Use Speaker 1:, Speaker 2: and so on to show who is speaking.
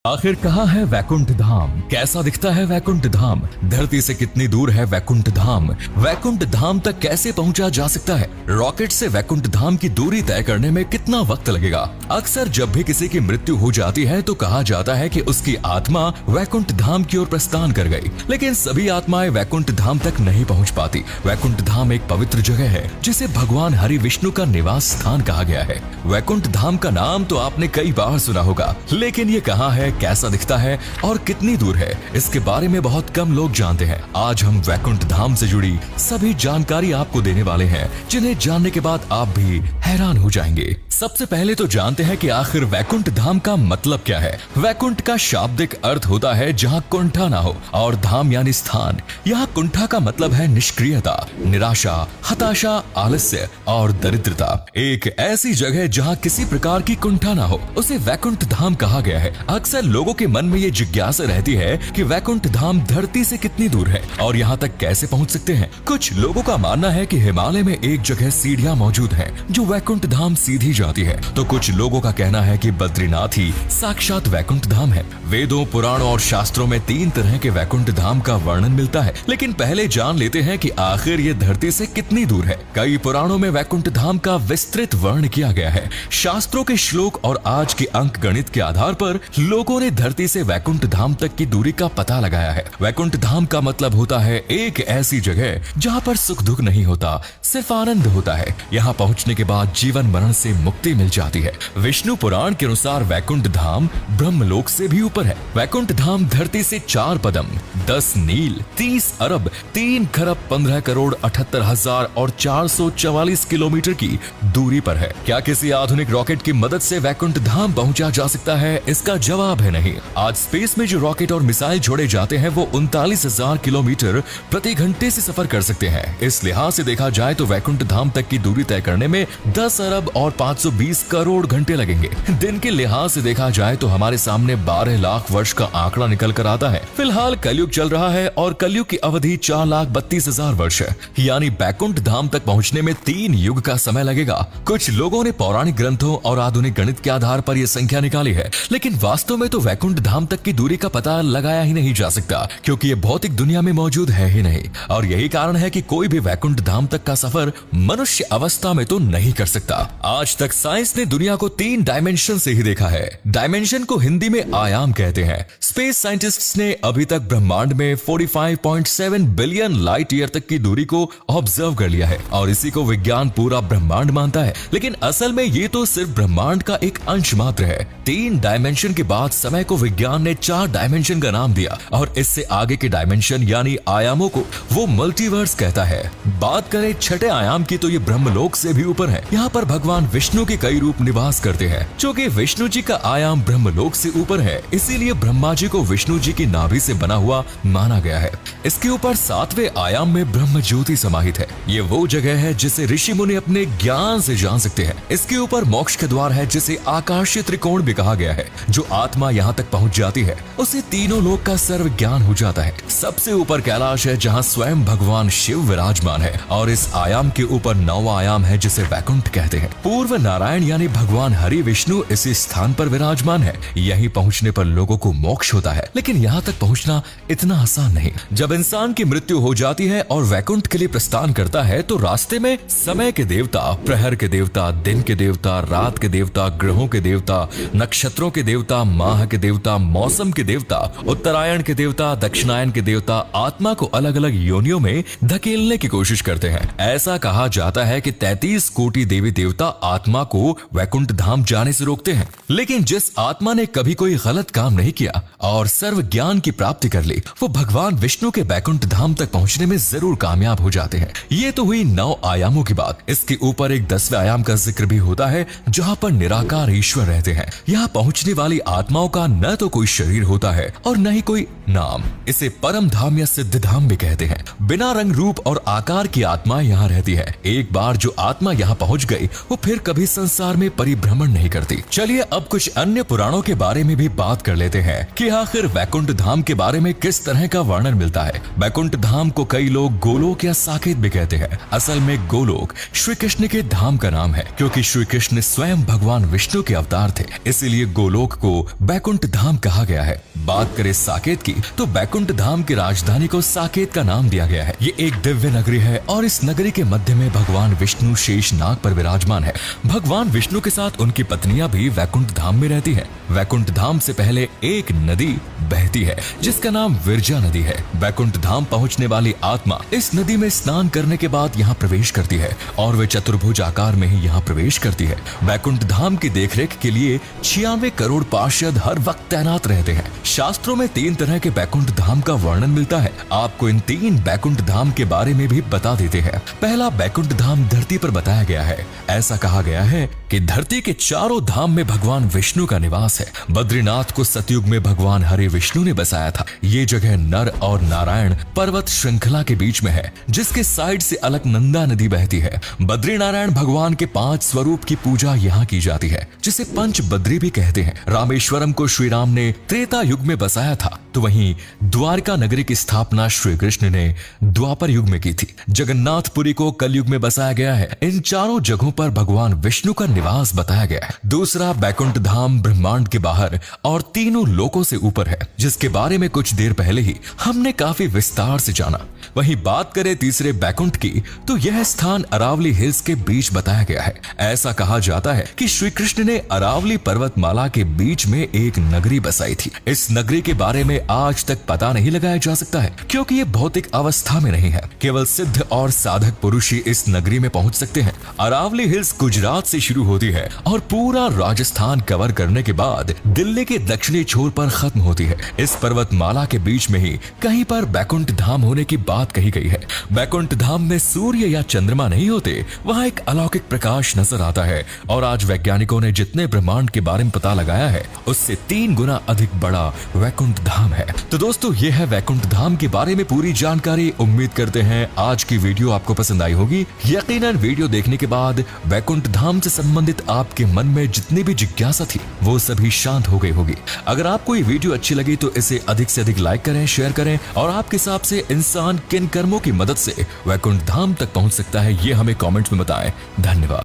Speaker 1: आखिर कहाँ है वैकुंठ धाम? कैसा दिखता है वैकुंठ धाम? धरती से कितनी दूर है वैकुंठ धाम? वैकुंठ धाम तक कैसे पहुंचा जा सकता है? रॉकेट से वैकुंठ धाम की दूरी तय करने में कितना वक्त लगेगा? अक्सर जब भी किसी की मृत्यु हो जाती है तो कहा जाता है कि उसकी आत्मा वैकुंठ धाम की ओर प्रस्थान कर गई, लेकिन सभी आत्माएं वैकुंठ धाम तक नहीं पहुंच पाती। वैकुंठ धाम एक पवित्र जगह है जिसे भगवान हरि विष्णु का निवास स्थान कहा गया है। वैकुंठ धाम का नाम तो आपने कई बार सुना होगा, लेकिन ये कहाँ है, कैसा दिखता है और कितनी दूर है, इसके बारे में बहुत कम लोग जानते हैं। आज हम वैकुंठ धाम से जुड़ी सभी जानकारी आपको देने वाले हैं, जिन्हें जानने के बाद आप भी हैरान हो जाएंगे। सबसे पहले तो जानते हैं कि आखिर वैकुंठ धाम का मतलब क्या है। वैकुंठ का शाब्दिक अर्थ होता है जहाँ कुंठा ना हो, और धाम यानी स्थान। यहाँ कुंठा का मतलब है निष्क्रियता, निराशा, हताशा, आलस्य और दरिद्रता। एक ऐसी जगह जहाँ किसी प्रकार की कुंठा ना हो, उसे वैकुंठ धाम कहा गया है। अक्सर लोगों के मन में ये जिज्ञासा रहती है कि वैकुंठ धाम धरती से कितनी दूर है और यहाँ तक कैसे पहुँच सकते हैं। कुछ लोगों का मानना है कि हिमालय में एक जगह सीढ़ियाँ मौजूद हैं जो वैकुंठ धाम सीधी जाती है, तो कुछ लोगों का कहना है कि बद्रीनाथ ही साक्षात वैकुंठ धाम है। वेदों, पुराणों और शास्त्रों में 3 तरह के वैकुंठ धाम का वर्णन मिलता है, लेकिन पहले जान लेते हैं कि आखिर ये धरती से कितनी दूर है। कई पुराणों में वैकुंठ धाम का विस्तृत वर्ण किया गया है। शास्त्रों के श्लोक और आज के अंक गणित के आधार पर लोगों ने धरती से वैकुंठ धाम तक की दूरी का पता लगाया है। वैकुंठ धाम का मतलब होता है एक ऐसी जगह जहाँ पर सुख दुख नहीं होता, सिर्फ आनंद होता है। यहाँ पहुँचने के बाद जीवन मरण से मुक्ति मिल जाती है। विष्णु पुराण के अनुसार वैकुंठ धाम ब्रह्मलोक से भी ऊपर है। वैकुंठ धाम धरती से 4 पदम, 10 नील, 30 अरब, 3 खरब 15 करोड़ 78 हजार और 444 किलोमीटर की दूरी पर है। क्या किसी आधुनिक रॉकेट की मदद से वैकुंठ धाम पहुंचा जा सकता है? इसका जवाब है नहीं। आज स्पेस में जो रॉकेट और मिसाइल छोड़े जाते हैं वो 39,000 किलोमीटर प्रति घंटे से सफर कर सकते हैं। इस लिहाज से देखा जाए तो वैकुंठ धाम तक की दूरी तय करने में 10 अरब और 520 करोड़ घंटे लगेंगे। दिन के लिहाज से देखा जाए तो हमारे सामने 12 लाख वर्ष का आंकड़ा निकल कर आता है। फिलहाल कलयुग चल रहा है और कलयुग की अवधि 4,32,000 वर्ष है, यानी वैकुंठ धाम तक पहुंचने में 3 युग का समय लगेगा। कुछ लोगों ने पौराणिक ग्रंथों और आधुनिक गणित के आधार पर यह संख्या निकाली है, लेकिन वास्तव में तो वैकुंठ धाम तक की दूरी का पता लगाया ही नहीं जा सकता, क्योंकि ये भौतिक दुनिया में मौजूद है ही नहीं। और यही कारण है कि कोई भी वैकुंठ धाम तक का सफर मनुष्य अवस्था में तो नहीं कर सकता। आज तक साइंस ने दुनिया को 3 डायमेंशन से ही देखा है। डायमेंशन को हिंदी में आयाम कहते हैं। स्पेस साइंटिस्ट्स ने अभी तक ब्रह्मांड में 45.7 बिलियन लाइट ईयर तक की दूरी को ऑब्जर्व कर लिया है और इसी को विज्ञान पूरा ब्रह्मांड मानता है, लेकिन असल में ये तो सिर्फ ब्रह्मांड का एक अंश मात्र है। 3 डायमेंशन के बाद समय को विज्ञान ने 4 डायमेंशन का नाम दिया और इससे आगे के डायमेंशन यानी आयामों को वो मल्टीवर्स कहता है। बात करें 6ठे आयाम की तो ये ब्रह्मलोक से भी ऊपर है। यहाँ पर भगवान विष्णु के कई रूप निवास करते हैं। क्योंकि विष्णु जी का आयाम ब्रह्मलोक से ऊपर है, इसीलिए ब्रह्मा जी को विष्णु जी की नाभि से बना हुआ माना गया है। इसके ऊपर 7वें आयाम में ब्रह्म ज्योति समाहित है। ये वो जगह है जिसे ऋषि मुनि अपने ज्ञान से जान सकते हैं। इसके ऊपर मोक्ष के द्वार है जिसे आकाशीय त्रिकोण भी कहा गया है। जो आत्मा यहाँ तक पहुँच जाती है उसे तीनों लोक का सर्व ज्ञान हो जाता है। सबसे ऊपर कैलाश है जहाँ स्वयं भगवान शिव विराजमान है और इस आयाम के ऊपर 9वां आयाम है जिसे वैकुंठ कहते हैं। पूर्व नारायण यानी भगवान हरि विष्णु इसी स्थान पर विराजमान है। यहीं पहुंचने पर लोगों को मोक्ष होता है, लेकिन यहाँ तक पहुंचना इतना आसान नहीं। जब इंसान की मृत्यु हो जाती है और वैकुंठ के लिए प्रस्थान करता है तो रास्ते में समय के देवता, प्रहर के देवता, दिन के देवता, रात के देवता, ग्रहों के देवता, नक्षत्रों के देवता, माह के देवता, मौसम के देवता, उत्तरायण के देवता, दक्षिणायन के देवता आत्मा को अलग अलग योनियों में धकेलने की कोशिश करते हैं। ऐसा कहा जाता है कि 33 कोटि देवी देवता आत्मा को वैकुंठ धाम जाने से रोकते हैं, लेकिन जिस आत्मा ने कभी कोई गलत काम नहीं किया और सर्व ज्ञान की प्राप्ति कर ली, वो भगवान विष्णु के वैकुंठ धाम तक पहुंचने में जरूर कामयाब हो जाते हैं। ये तो हुई 9 आयामों की बात। इसके ऊपर एक 10वें आयाम का जिक्र भी होता है जहाँ पर निराकार ईश्वर रहते हैं। यहाँ पहुंचने वाली आत्माओं का न तो कोई शरीर होता है और न ही कोई नाम। इसे परम धाम या सिद्ध धाम भी कहते हैं। बिना रंग रूप और आकार की आत्मा यहाँ रहती है। एक बार जो आत्मा यहाँ पहुँच गई वो फिर कभी संसार में परिभ्रमण नहीं करती। चलिए अब कुछ अन्य पुराणों के बारे में भी बात कर लेते हैं कि आखिर वैकुंठ धाम के बारे में किस तरह का वर्णन मिलता है। वैकुंठ धाम को कई लोग गोलोक या साकेत भी कहते हैं। असल में गोलोक श्री कृष्ण के धाम का नाम है, क्योंकि श्री कृष्ण स्वयं भगवान विष्णु के अवतार थे, इसीलिए गोलोक को वैकुंठ धाम कहा गया है। बात करें साकेत की तो वैकुंठ धाम की राजधानी को साकेत का नाम दिया गया है। ये एक दिव्य नगरी है और इस नगरी के मध्य में भगवान विष्णु शेष नाग पर विराजमान है। भगवान विष्णु के साथ उनकी पत्नियां भी वैकुंठ धाम में रहती हैं। वैकुंठ धाम से पहले एक नदी बहती है जिसका नाम विरजा नदी है। वैकुंठ धाम पहुंचने वाली आत्मा इस नदी में स्नान करने के बाद यहाँ प्रवेश करती है और वे चतुर्भुज आकार में ही यहाँ प्रवेश करती है। वैकुंठ धाम की देखरेख के लिए 96 करोड़ पार्षद हर वक्त तैनात रहते हैं। शास्त्रों में 3 तरह के वैकुंठ धाम का वर्णन मिलता है। आपको इन 3 वैकुंठ धाम के बारे में भी बता देते हैं। पहला वैकुंठ धाम धरती पर बताया गया है। ऐसा कहा गया है कि धरती के चारों धाम में भगवान विष्णु का निवास है। बद्रीनाथ को सतयुग में भगवान हरि विष्णु ने बसाया था। ये जगह नर और नारायण पर्वत श्रृंखला के बीच में है, जिसके साइड से अलकनंदा नदी बहती है। बद्री नारायण भगवान के 5 स्वरूप की पूजा यहाँ की जाती है, जिसे पंच बद्री भी कहते हैं। रामेश्वरम को श्री राम ने त्रेता युग में बसाया था, तो वहीं द्वारका नगरी की स्थापना श्री कृष्ण ने द्वापर युग में की थी। जगन्नाथपुरी को कलयुग में बसाया गया है। इन चारों जगहों पर भगवान विष्णु का निवास बताया गया है। दूसरा वैकुंठ धाम ब्रह्मांड के बाहर और तीनों लोकों से ऊपर है, जिसके बारे में कुछ देर पहले ही हमने काफी विस्तार से जाना। वहीं बात करें तीसरे वैकुंठ की तो यह स्थान अरावली हिल्स के बीच बताया गया है। ऐसा कहा जाता है कि श्री कृष्ण ने अरावली पर्वतमाला के बीच में एक नगरी बसाई थी। इस नगरी के बारे में आज तक पता नहीं लगाया जा सकता है, क्योंकि ये भौतिक अवस्था में नहीं है। केवल सिद्ध और साधक पुरुष ही इस नगरी में पहुंच सकते हैं। अरावली हिल्स गुजरात से शुरू होती है और पूरा राजस्थान कवर करने के बाद दिल्ली के दक्षिणी छोर पर खत्म होती है। इस पर्वतमाला के बीच में ही कहीं पर वैकुंठ धाम होने की बात कही गई है। वैकुंठ धाम में सूर्य या चंद्रमा नहीं होते, वहाँ एक अलौकिक प्रकाश नजर आता है और आज वैज्ञानिकों ने जितने ब्रह्मांड के बारे में पता लगाया है उससे 3 गुना अधिक बड़ा वैकुंठ धाम है। तो दोस्तों ये है वैकुंठ धाम के बारे में पूरी जानकारी। उम्मीद करते हैं आज की वीडियो आपको पसंद आई होगी। यकीनन वीडियो देखने के बाद वैकुंठ धाम से संबंधित आपके मन में जितनी भी जिज्ञासा थी वो सभी शांत हो गई होगी। अगर आपको ये वीडियो अच्छी लगी तो इसे अधिक से अधिक लाइक करें, शेयर करें और आपके हिसाब से इंसान किन कर्मों की मदद से वैकुंठ धाम तक पहुंच सकता है ये हमें कमेंट्स में बताएं। धन्यवाद।